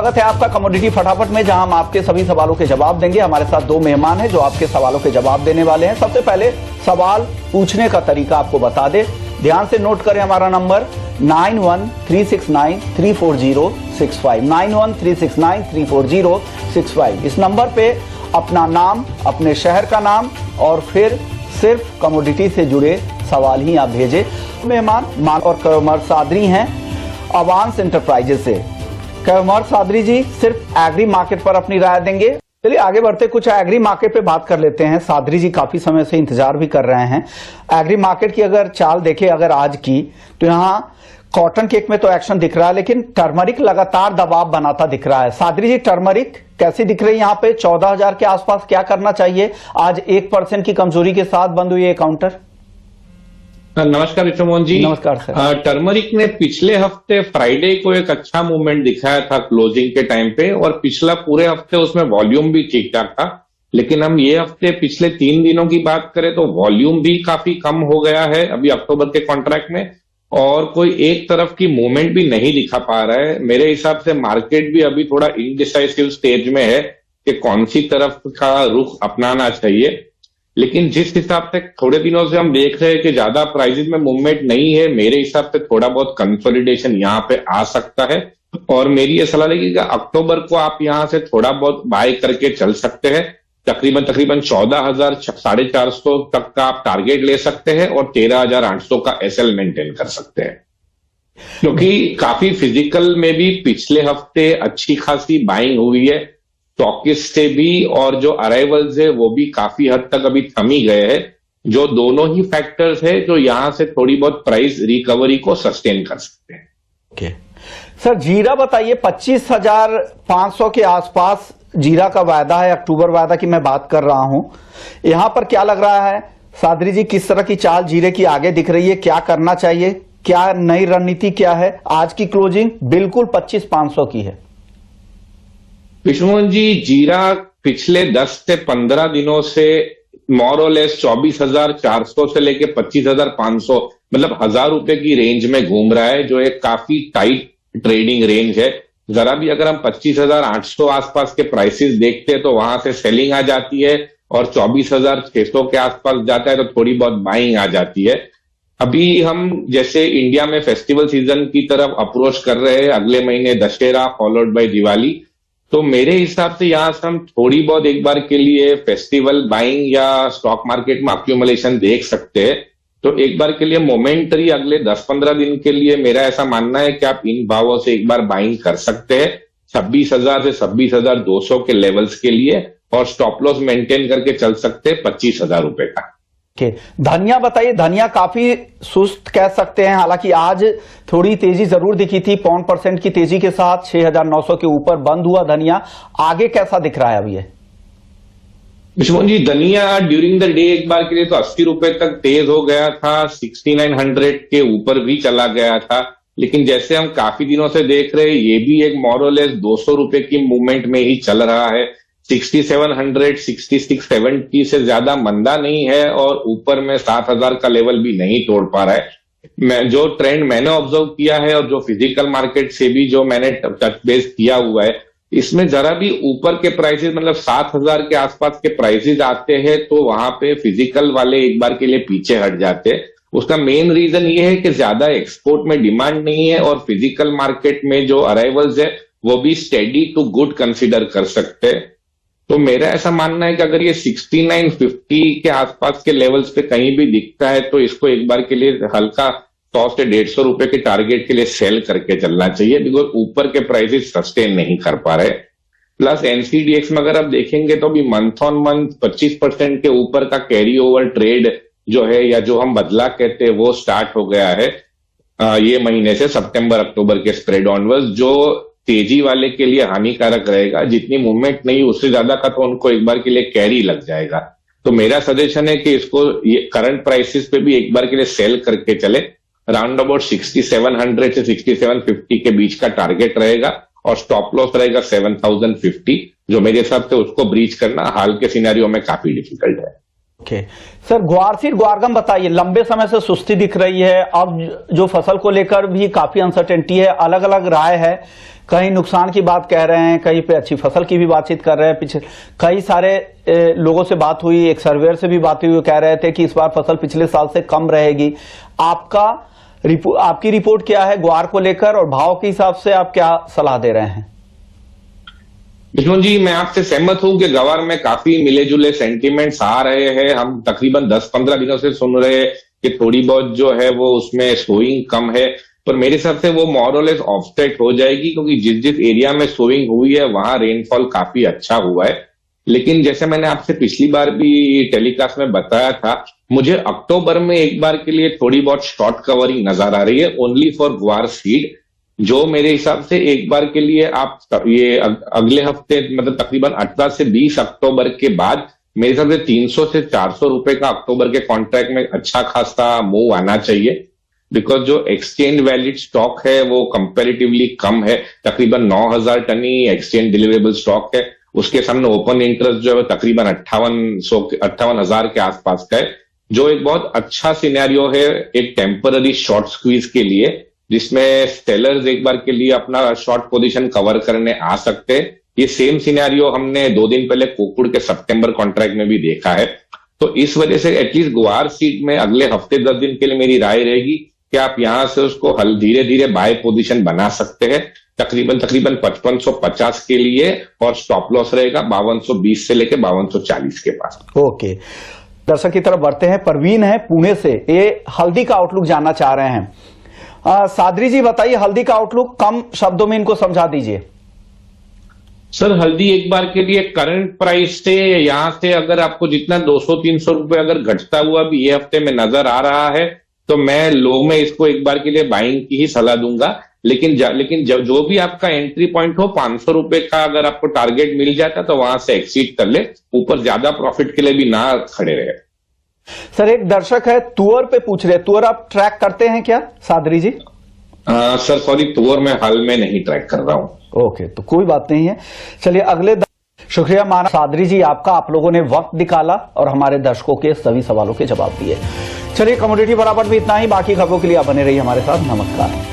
स्वागत है आपका कमोडिटी फटाफट में, जहां हम आपके सभी सवालों के जवाब देंगे। हमारे साथ दो मेहमान हैं जो आपके सवालों के जवाब देने वाले हैं। सबसे पहले सवाल पूछने का तरीका आपको बता दे, ध्यान से नोट करें हमारा नंबर 9136934065, 9136934065। इस नंबर पे अपना नाम, अपने शहर का नाम और फिर सिर्फ कमोडिटी से जुड़े सवाल ही आप भेजें। मेहमान मान और कमर सादरी हैं अवांस एंटरप्राइजेज से। कमर सादरी जी सिर्फ एग्री मार्केट पर अपनी राय देंगे। चलिए आगे बढ़ते, कुछ एग्री मार्केट पे बात कर लेते हैं। सादरी जी काफी समय से इंतजार भी कर रहे हैं। एग्री मार्केट की अगर चाल देखें अगर आज की, तो यहाँ कॉटन केक में तो एक्शन दिख रहा है, लेकिन टर्मरिक लगातार दबाव बनाता दिख रहा है। सादरी जी टर्मरिक कैसी दिख रही है यहाँ पे? 14,000 के आसपास क्या करना चाहिए? आज 1% की कमजोरी के साथ बंद हुई है काउंटर। नमस्कार विष्णु मोहन जी। नमस्कार सर। टर्मरिक ने पिछले हफ्ते फ्राइडे को एक अच्छा मूवमेंट दिखाया था क्लोजिंग के टाइम पे, और पिछला पूरे हफ्ते उसमें वॉल्यूम भी ठीक ठाक था। लेकिन हम ये हफ्ते पिछले 3 दिनों की बात करें तो वॉल्यूम भी काफी कम हो गया है अभी अक्टूबर के कॉन्ट्रैक्ट में, और कोई एक तरफ की मूवमेंट भी नहीं दिखा पा रहा है। मेरे हिसाब से मार्केट भी अभी थोड़ा इनडिसाइसिव स्टेज में है कि कौन सी तरफ का रुख अपनाना चाहिए। लेकिन जिस हिसाब से थोड़े दिनों से हम देख रहे हैं कि ज्यादा प्राइसेस में मूवमेंट नहीं है, मेरे हिसाब से थोड़ा बहुत कंसोलिडेशन यहाँ पे आ सकता है। और मेरी ये सलाह रहेगी कि अक्टूबर को आप यहाँ से थोड़ा बहुत बाय करके चल सकते हैं। तकरीबन 14,450 तक का आप टारगेट ले सकते हैं और 13,800 का एसएल मेंटेन कर सकते हैं, क्योंकि काफी फिजिकल में भी पिछले हफ्ते अच्छी खासी बाइंग हुई है स्टॉकिस्ट से भी, और जो अराइवल्स है वो भी काफी हद तक अभी थम ही गए हैं, जो दोनों ही फैक्टर्स है जो यहां से थोड़ी बहुत प्राइस रिकवरी को सस्टेन कर सकते हैं। ओके सर, जीरा बताइए। 25,500 के आसपास जीरा का वायदा है, अक्टूबर वायदा की मैं बात कर रहा हूं। यहां पर क्या लग रहा है सादरी जी, किस तरह की चाल जीरे की आगे दिख रही है? क्या करना चाहिए? क्या नई रणनीति क्या है? आज की क्लोजिंग बिल्कुल 25,500 की है। विष्णुमोहन जी, जीरा पिछले 10 से 15 दिनों से मोरलेस 24,400 से लेके 25,500, मतलब 1,000 रुपए की रेंज में घूम रहा है, जो एक काफी टाइट ट्रेडिंग रेंज है। जरा भी अगर हम 25,800 आसपास के प्राइसेस देखते हैं तो वहां से सेलिंग आ जाती है, और 24,600 के आसपास जाता है तो थोड़ी बहुत बाइंग आ जाती है। अभी हम जैसे इंडिया में फेस्टिवल सीजन की तरफ अप्रोच कर रहे हैं, अगले महीने दशहरा फॉलोड बाय दिवाली, तो मेरे हिसाब से यहां से हम थोड़ी बहुत एक बार के लिए फेस्टिवल बाइंग या स्टॉक मार्केट में अक्यूमुलेशन देख सकते हैं। तो एक बार के लिए मोमेंटरी अगले 10-15 दिन के लिए मेरा ऐसा मानना है कि आप इन भावों से एक बार बाइंग कर सकते हैं 26,000 से 26,200 के लेवल्स के लिए, और स्टॉप लॉस मेंटेन करके चल सकते हैं 25,000 रुपए का। धनिया बताइए। धनिया काफी सुस्त कह सकते हैं, हालांकि आज थोड़ी तेजी जरूर दिखी थी, 0.5% की तेजी के साथ 6,900 के ऊपर बंद हुआ धनिया। आगे कैसा दिख रहा है अभी ये? विष्णु जी, धनिया ड्यूरिंग द डे एक बार के लिए तो 80 रुपए तक तेज हो गया था, 6,900 के ऊपर भी चला गया था। लेकिन जैसे हम काफी दिनों से देख रहे हैं, ये भी एक मोरलेस 200 रुपए की मूवमेंट में ही चल रहा है। 6,700, 6670 से ज्यादा मंदा नहीं है, और ऊपर में 7,000 का लेवल भी नहीं तोड़ पा रहा है। जो ट्रेंड मैंने ऑब्जर्व किया है और जो फिजिकल मार्केट से भी जो मैंने टच बेस किया हुआ है, इसमें जरा भी ऊपर के प्राइसेस, मतलब 7,000 के आसपास के प्राइसेस आते हैं तो वहां पे फिजिकल वाले एक बार के लिए पीछे हट जाते हैं। उसका मेन रीजन ये है कि ज्यादा एक्सपोर्ट में डिमांड नहीं है, और फिजिकल मार्केट में जो अराइवल्स है वो भी स्टेडी टू गुड कंसिडर कर सकते हैं। तो मेरा ऐसा मानना है कि अगर ये 6950 के आसपास के लेवल्स पे कहीं भी दिखता है तो इसको एक बार के लिए हल्का 100 से 150 रुपए के टारगेट के लिए सेल करके चलना चाहिए, बिकॉज ऊपर के प्राइसेस सस्टेन नहीं कर पा रहे। प्लस एनसीडीएक्स में अगर आप देखेंगे तो भी मंथ ऑन मंथ 25% के ऊपर का कैरी ओवर ट्रेड जो है, या जो हम बदला कहते हैं, वो स्टार्ट हो गया है ये महीने से, सितंबर अक्टूबर के स्प्रेड ऑनवर्ड्स, जो तेजी वाले के लिए हानिकारक रहेगा। जितनी मूवमेंट नहीं उससे ज्यादा का तो उनको एक बार के लिए कैरी लग जाएगा। तो मेरा सजेशन है कि इसको ये करंट प्राइसेस पे भी एक बार के लिए सेल करके चले। राउंड अबाउट 6,700 से 6,750 के बीच का टारगेट रहेगा, और स्टॉप लॉस रहेगा 7,050, जो मेरे हिसाब से उसको ब्रीच करना हाल के सिनेरियो में काफी डिफिकल्ट है। ओके सर, ग्वार सीड ग्वारगम बताइए, लंबे समय से सुस्ती दिख रही है, अब जो फसल को लेकर भी काफी अनसर्टेनिटी है, अलग अलग राय है, कहीं नुकसान की बात कह रहे हैं, कहीं पे अच्छी फसल की भी बातचीत कर रहे हैं। पीछे कई सारे लोगों से बात हुई, एक सर्वेयर से भी बात हुई, वो कह रहे थे कि इस बार फसल पिछले साल से कम रहेगी। आपकी रिपोर्ट क्या है ग्वार को लेकर, और भाव के हिसाब से आप क्या सलाह दे रहे हैं? विष्णु जी, मैं आपसे सहमत हूं कि ग्वार में काफी मिले जुले सेंटीमेंट्स आ रहे हैं। हम तकरीबन 10-15 दिनों से सुन रहे हैं कि थोड़ी बहुत जो है वो उसमें सोइंग कम है, पर मेरे हिसाब से वो मोर और लेस ऑफसेट हो जाएगी, क्योंकि जिस जिस एरिया में सोइंग हुई है वहां रेनफॉल काफी अच्छा हुआ है। लेकिन जैसे मैंने आपसे पिछली बार भी टेलीकास्ट में बताया था, मुझे अक्टूबर में एक बार के लिए थोड़ी बहुत शॉर्ट कवरिंग नजर आ रही है, ओनली फॉर ग्वार सीड, जो मेरे हिसाब से एक बार के लिए आप ये अगले हफ्ते मतलब तकरीबन 18 से 20 अक्टूबर के बाद मेरे हिसाब से 300 से 400 रुपए का अक्टूबर के कॉन्ट्रैक्ट में अच्छा खासा मूव आना चाहिए, बिकॉज जो एक्सचेंज वैलिड स्टॉक है वो कंपैरेटिवली कम है, तकरीबन 9000 टन ही एक्सचेंज डिलीवरेबल स्टॉक है। उसके सामने ओपन इंटरेस्ट जो है तकरीबन 58,000 के आसपास का है, जो एक बहुत अच्छा सिनेरियो है एक टेम्पररी शॉर्ट स्क्वीज के लिए, जिसमें सेलर्स एक बार के लिए अपना शॉर्ट पोजीशन कवर करने आ सकते हैं। ये सेम सिनेरियो हमने 2 दिन पहले कोकुड़ के सितंबर कॉन्ट्रैक्ट में भी देखा है। तो इस वजह से एटलीस्ट ग्वार सीड में अगले हफ्ते 10 दिन के लिए मेरी राय रहेगी कि आप यहां से उसको धीरे धीरे बाय पोजीशन बना सकते हैं, तकरीबन 5550 के लिए, और स्टॉप लॉस रहेगा 5220 से लेकर 5240 के पास। ओके, दर्शक की तरफ बढ़ते हैं। परवीन है पुणे से, ये हल्दी का आउटलुक जानना चाह रहे हैं। सादरी जी बताइए, हल्दी का आउटलुक कम शब्दों में इनको समझा दीजिए। सर, हल्दी एक बार के लिए करंट प्राइस से यहां से अगर आपको जितना 200-300 रुपए अगर घटता हुआ भी ये हफ्ते में नजर आ रहा है, तो मैं लो में इसको एक बार के लिए बाइंग की ही सलाह दूंगा। लेकिन जो भी आपका एंट्री पॉइंट हो 500 रुपए का अगर आपको टारगेट मिल जाता तो वहां से एक्सीड कर ले, ऊपर ज्यादा प्रॉफिट के लिए भी ना खड़े रहे। सर, एक दर्शक है तुअर पे पूछ रहे, तुअर आप ट्रैक करते हैं क्या सादरी जी? सर सॉरी, तुअर में हाल में नहीं ट्रैक कर रहा हूं। ओके, तो कोई बात नहीं है। चलिए अगले शुक्रिया माना सादरी जी आपका, आप लोगों ने वक्त निकाला और हमारे दर्शकों के सभी सवालों के जवाब दिए। चलिए कमोडिटी बराबर भी इतना ही, बाकी खबरों के लिए आप बने रहिए हमारे साथ। नमस्कार।